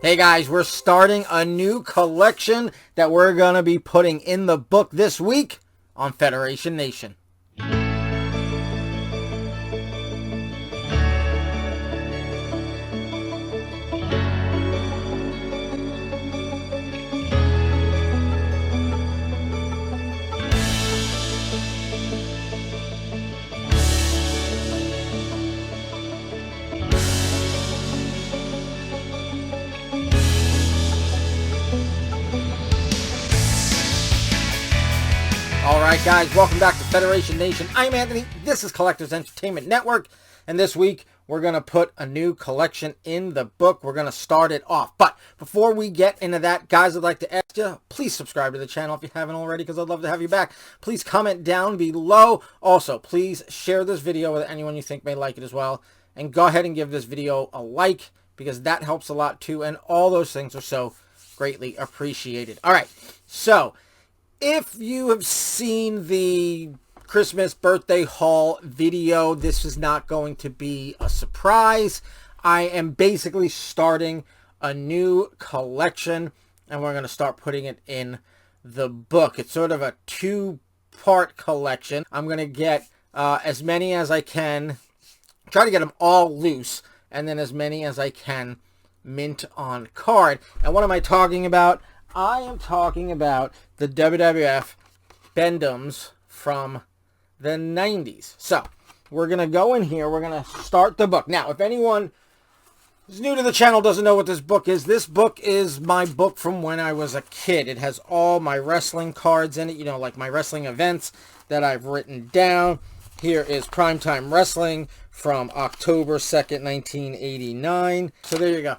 Hey guys, we're starting a new collection that we're going to be putting in the book this week on Federation Nation. Alright guys, welcome back to Federation Nation. I'm Anthony, this is Collectors Entertainment Network, and this week we're going to put a new collection in the book. We're going to start it off. But before we get into that, guys, I'd like to ask you, please subscribe to the channel if you haven't already, because I'd love to have you back. Please comment down below. Also, please share this video with anyone you think may like it as well. And go ahead and give this video a like, because that helps a lot too, and all those things are so greatly appreciated. Alright, so if you have seen the Christmas birthday haul video, this is not going to be a surprise. I am basically starting a new collection, and we're going to start putting it in the book. It's sort of a two-part collection. I'm going to get as many as I can, try to get them all loose, and then as many as I can mint on card. And what am I talking about? I am talking about the WWF Bend-Ems from the 90s. So, we're going to go in here. We're going to start the book. Now, if anyone is new to the channel, doesn't know what this book is my book from when I was a kid. It has all my wrestling cards in it, you know, like my wrestling events that I've written down. Here is Primetime Wrestling from October 2nd, 1989. So, there you go.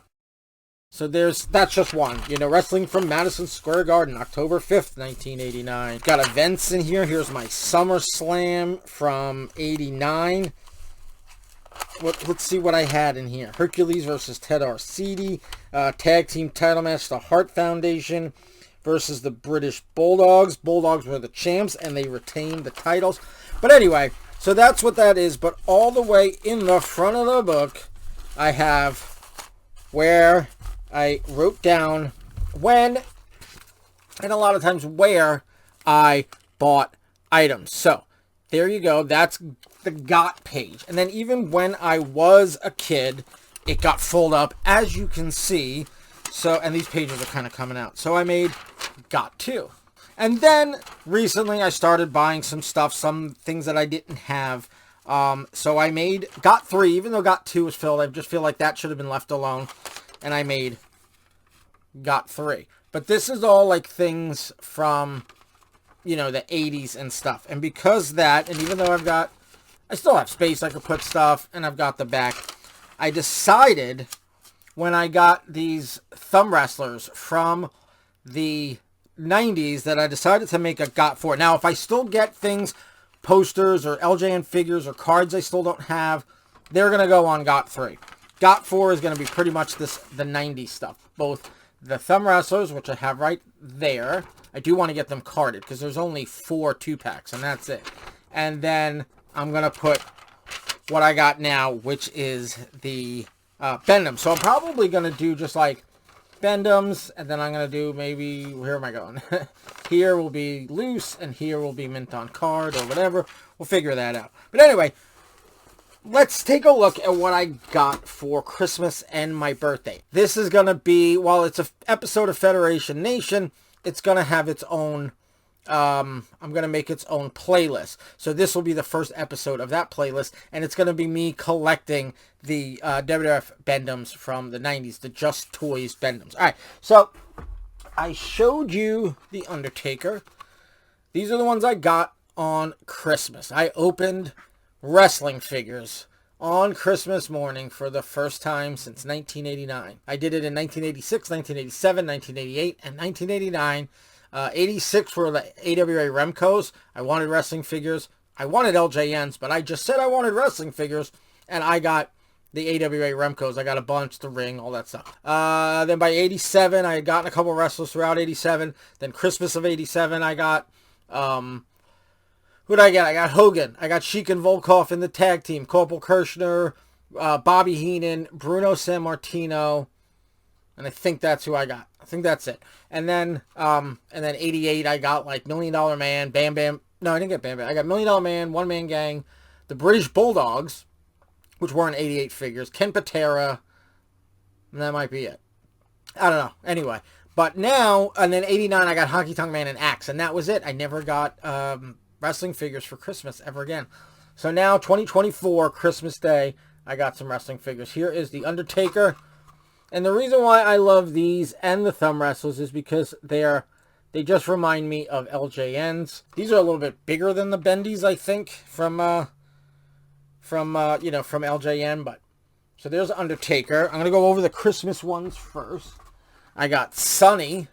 So that's just one. You know, Wrestling from Madison Square Garden, October 5th, 1989. Got events in here. Here's my SummerSlam from 89. Let's see what I had in here. Hercules versus Ted Arcidi. Tag team title match, the Hart Foundation versus the British Bulldogs. Bulldogs were the champs, and they retained the titles. But anyway, so that's what that is. But all the way in the front of the book, I have where I wrote down when, and a lot of times where, I bought items. So, there you go. That's the got page. And then even when I was a kid, it got filled up, as you can see. So, and these pages are kind of coming out. So, I made got 2. And then, recently, I started buying some stuff, some things that I didn't have. So, I made got 3, even though got 2 was filled. I just feel like that should have been left alone. And I made got 3. But this is all like things from, you know, the 80s and stuff. And because that, and even though I still have space, I could put stuff, and I've got the back. I decided when I got these thumb wrestlers from the 90s that I decided to make a got 4. Now, if I still get things, posters or LJN figures or cards I still don't have, they're going to go on got 3. Got 4 is going to be pretty much the 90s stuff. Both the thumb wrestlers, which I have right there. I do want to get them carded because there's only 4 2-packs, and that's it. And then I'm going to put what I got now, which is the Bend-Ems. So I'm probably going to do just like Bend-Ems, and then I'm going to do maybe, where am I going? Here will be loose, and here will be mint on card or whatever. We'll figure that out. But anyway, let's take a look at what I got for Christmas and my birthday. This is going to be, while it's an episode of Federation Nation, it's going to have its own, I'm going to make its own playlist. So this will be the first episode of that playlist, and it's going to be me collecting the WWF Bend-Ems from the 90s, the Just Toys Bend-Ems. Alright, so I showed you The Undertaker. These are the ones I got on Christmas. I opened wrestling figures on Christmas morning for the first time since 1989. I did it in 1986, 1987, 1988, and 1989. 86 were the AWA Remcos. I wanted wrestling figures. I wanted LJNs, but I just said I wanted wrestling figures, and I got the AWA Remcos. I got a bunch, the ring, all that stuff. Then by 87, I had gotten a couple wrestlers throughout 87. Then Christmas of 87, I got who did I get? I got Hogan. I got Sheik and Volkov in the tag team. Corporal Kirshner, Bobby Heenan, Bruno Sammartino, And I think that's who I got. I think that's it. And then 88, I got like $1 Million Man, Bam Bam. No, I didn't get Bam Bam. I got $1 Million Man, One Man Gang, the British Bulldogs, which were in 88 figures, Ken Patera, and that might be it. I don't know. Anyway, but now, and then 89, I got Honky Tonk Man and Axe, and that was it. I never got wrestling figures for Christmas ever again. So now, 2024, Christmas Day, I got some wrestling figures. Here is The Undertaker. And the reason why I love these and the thumb wrestlers is because they just remind me of LJNs. These are a little bit bigger than the Bendies, I think, from LJN. But so there's Undertaker. I'm gonna go over the Christmas ones first. I got Sonny,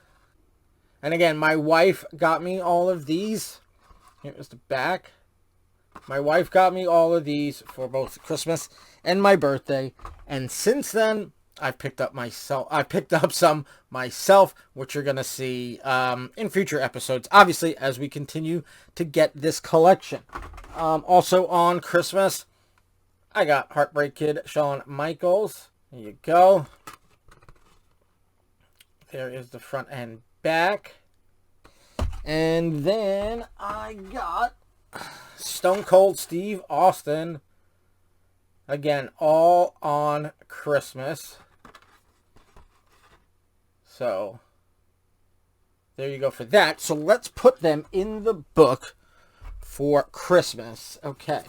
and again, my wife got me all of these. Here's the back. My wife got me all of these for both Christmas and my birthday, and since then, I've picked up some myself, which you're going to see in future episodes, obviously, as we continue to get this collection. Also on Christmas, I got Heartbreak Kid Shawn Michaels. There you go. There is the front and back. And then I got Stone Cold Steve Austin. Again, all on Christmas. So, there you go for that. So, let's put them in the book for Christmas. Okay.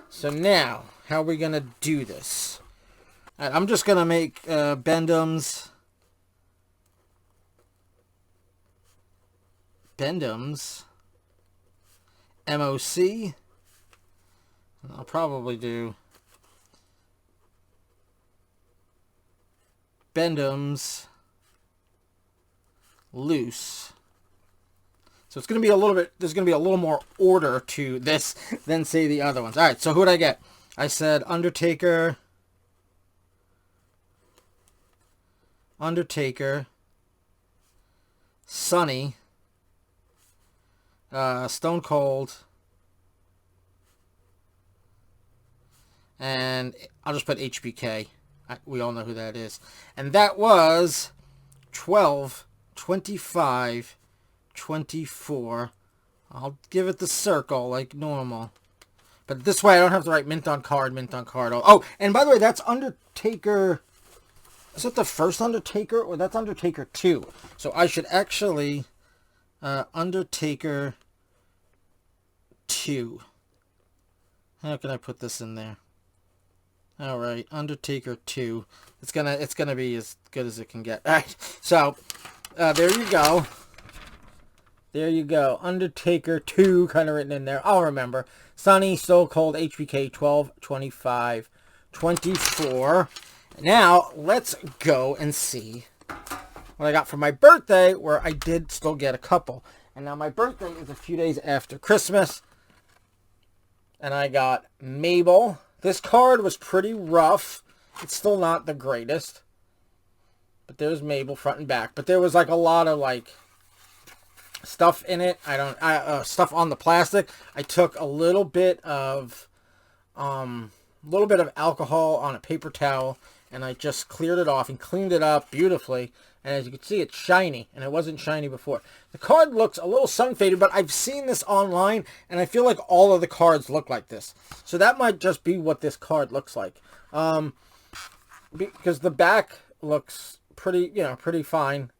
So, now, how are we going to do this? Right, I'm just going to make Bend-Ems MOC. I'll probably do Bend-Ems Loose. So it's going to be a little bit, there's going to be a little more order to this than, say, the other ones. All right, so who did I get? I said Undertaker, Sonny, Stone Cold, and I'll just put HBK. We all know who that is. And that was 12, 25, 24. I'll give it the circle like normal. But this way I don't have to write mint on card. Oh, and by the way, that's Undertaker. Is it the first Undertaker? Or that's Undertaker 2. So I should actually... Undertaker 2. How can I put this in there? All right, Undertaker 2. It's gonna be as good as it can get. All right, so there you go. There you go. Undertaker 2, kind of written in there. I'll remember. Sonny, Stone Cold, HBK 12, 25, 24. Now let's go and see what I got for my birthday, where I did still get a couple. And now my birthday is a few days after Christmas, and I got Mabel. This card was pretty rough. It's still not the greatest. But there's Mabel front and back. But there was like a lot of like stuff in it. Stuff on the plastic. I took a little bit of alcohol on a paper towel, and I just cleared it off and cleaned it up beautifully. And as you can see, it's shiny, and it wasn't shiny before. The card looks a little sun-faded, but I've seen this online, and I feel like all of the cards look like this. So that might just be what this card looks like. Because the back looks pretty fine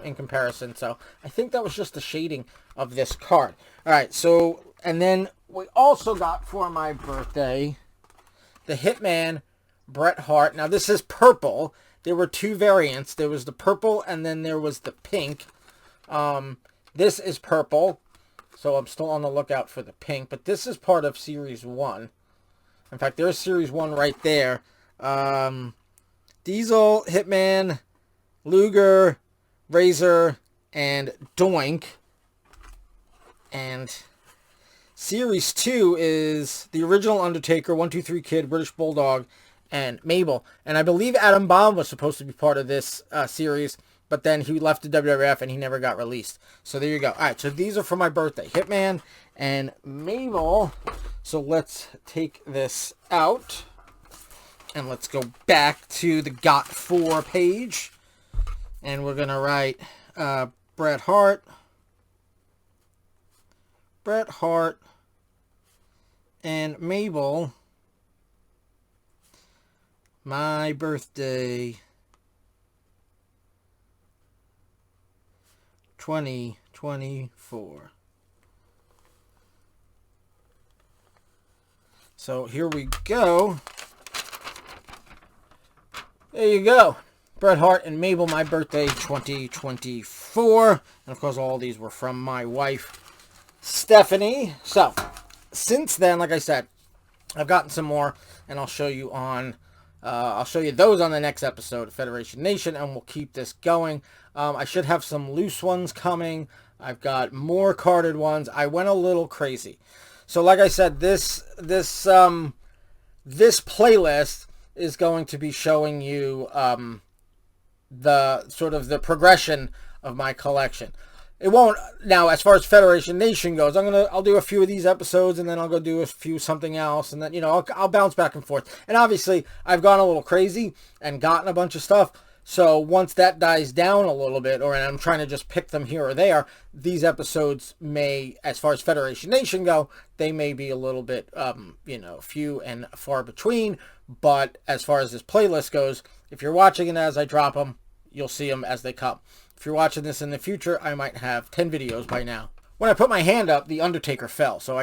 in comparison. So I think that was just the shading of this card. All right, so, and then we also got for my birthday the Hitman Bret Hart. Now, this is purple. There were two variants. There was the purple, and then there was the pink. This is purple, so I'm still on the lookout for the pink. But this is part of Series 1. In fact, there's Series 1 right there. Diesel, Hitman, Luger, Razor, and Doink. And Series 2 is the original Undertaker, 1-2-3 Kid, British Bulldog, and Mabel. And I believe Adam Bomb was supposed to be part of this series, but then he left the WWF and he never got released. So there you go. All right, so these are for my birthday. Hitman and Mabel. So let's take this out. And let's go back to the Got 4 page. And we're going to write Bret Hart, and Mabel, my birthday, 2024. So here we go. There you go. Bret Hart and Mabel, my birthday, 2024. And of course, all these were from my wife, Stephanie. So, since then, like I said, I've gotten some more, and I'll show you those on the next episode of Federation Nation, and we'll keep this going. I should have some loose ones coming. I've got more carded ones. I went a little crazy. So, like I said, this playlist is going to be showing you the sort of the progression of my collection. It won't now, as far as Federation Nation goes. I'll do a few of these episodes, and then I'll go do a few something else, and then I'll bounce back and forth. And obviously, I've gone a little crazy and gotten a bunch of stuff. So once that dies down a little bit, and I'm trying to just pick them here or there, these episodes may, as far as Federation Nation go, they may be a little bit, few and far between. But as far as this playlist goes, if you're watching it as I drop them, you'll see them as they come. If you're watching this in the future, I might have 10 videos by now. When I put my hand up, the Undertaker fell. So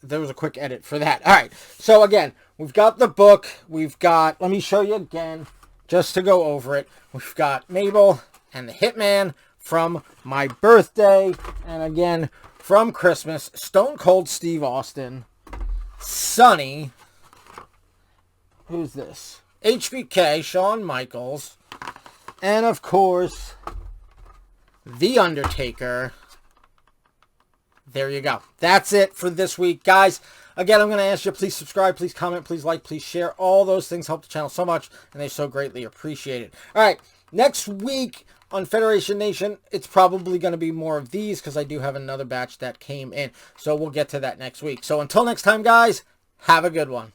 there was a quick edit for that. All right. So again, we've got the book. Let me show you again, just to go over it. We've got Mabel and the Hitman from my birthday. And again, from Christmas, Stone Cold Steve Austin, Sonny, who's this? HBK, Shawn Michaels, and of course, The Undertaker. There you go. That's it for this week, guys. Again, I'm going to ask you, please subscribe, please comment, please like, please share. All those things help the channel so much, and they're so greatly appreciated. All right, next week on Federation Nation, it's probably going to be more of these because I do have another batch that came in. So we'll get to that next week. So until next time, guys, have a good one.